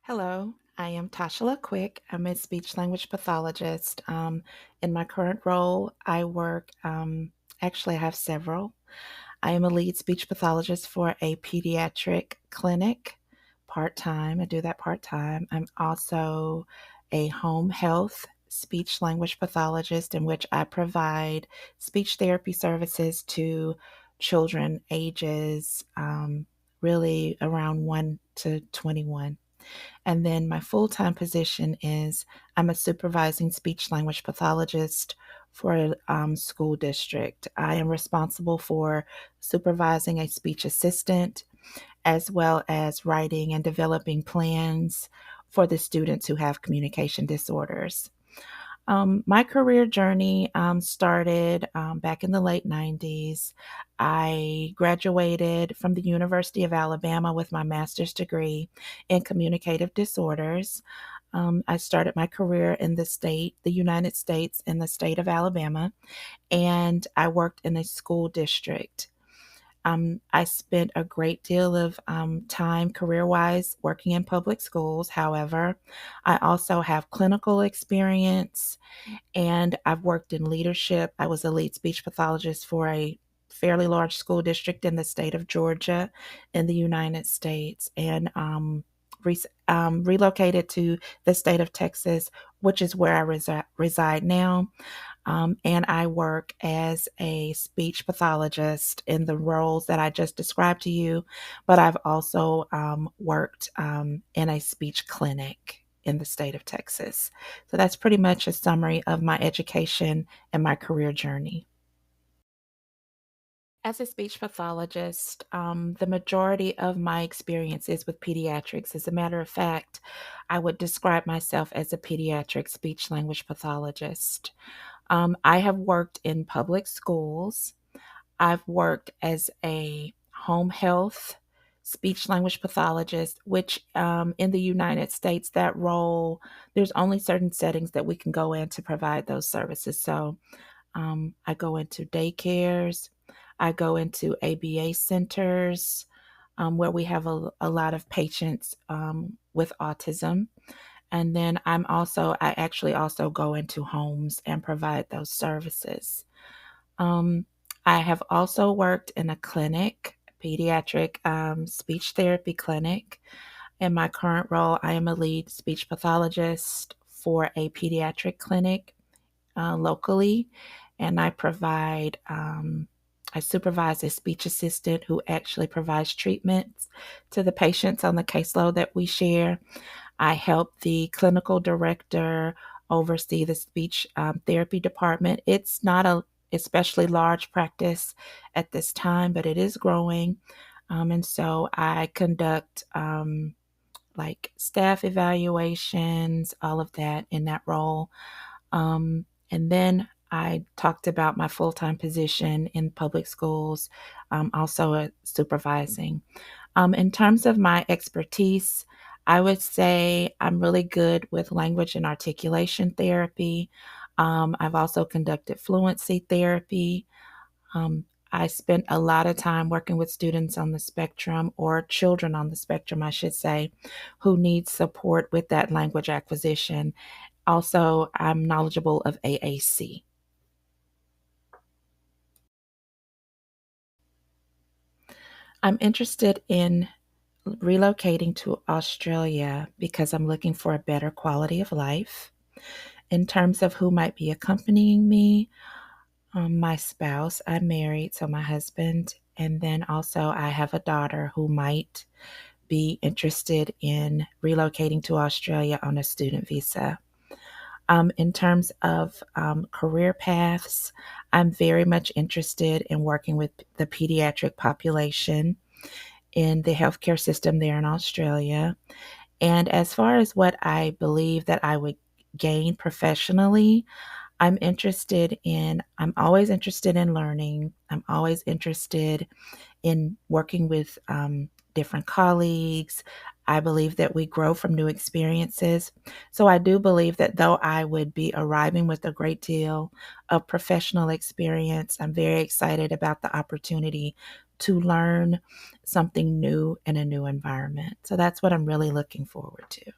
Hello, I am Tashala Quick. I'm a speech language pathologist. In my current role, I work, actually, I have several. I am a lead speech pathologist for a pediatric clinic part time. I do that part time. I'm also a home health speech language pathologist in which I provide speech therapy services to children ages really around 1 to 21. And then my full time position is I'm a supervising speech language pathologist for a school district. I am responsible for supervising a speech assistant as well as writing and developing plans for the students who have communication disorders. My career journey started back in the late 90s. I graduated from the University of Alabama with my master's degree in communicative disorders. I started my career in the United States, in the state of Alabama, and I worked in a school district. I spent a great deal of time career wise working in public schools. However, I also have clinical experience and I've worked in leadership. I was a lead speech pathologist for a fairly large school district in the state of Georgia in the United States, and relocated to the state of Texas, which is where I reside now. And I work as a speech pathologist in the roles that I just described to you, but I've also worked in a speech clinic in the state of Texas. So that's pretty much a summary of my education and my career journey. As a speech pathologist, the majority of my experience is with pediatrics. As a matter of fact, I would describe myself as a pediatric speech language pathologist. I have worked in public schools. I've worked as a home health speech language pathologist, which in the United States, that role, there's only certain settings that we can go in to provide those services. So I go into daycares, I go into ABA centers where we have a lot of patients with autism. And then I actually also go into homes and provide those services. Um, I have also worked in a clinic, pediatric speech therapy clinic. In my current role, I am a lead speech pathologist for a pediatric clinic locally, and I supervise a speech assistant who actually provides treatments to the patients on the caseload that we share. I help the clinical director oversee the speech therapy department. It's not a especially large practice at this time, but it is growing. And so I conduct like staff evaluations, all of that in that role. And then I talked about my full time position in public schools, also supervising. In terms of my expertise, I would say I'm really good with language and articulation therapy. I've also conducted fluency therapy. Um, I spent a lot of time working with students on the spectrum, or children on the spectrum, I should say, who need support with that language acquisition. Also, I'm knowledgeable of AAC. I'm interested in relocating to Australia because I'm looking for a better quality of life. In terms of who might be accompanying me, my spouse, I'm married, so my husband, and then also I have a daughter who might be interested in relocating to Australia on a student visa. In terms of career paths, I'm very much interested in working with the pediatric population in the healthcare system there in Australia. And as far as what I believe that I would gain professionally, I'm always interested in learning. I'm always interested in working with different colleagues. I believe that we grow from new experiences. So I do believe that though I would be arriving with a great deal of professional experience, I'm very excited about the opportunity to learn something new in a new new environment. So that's what I'm really looking forward to.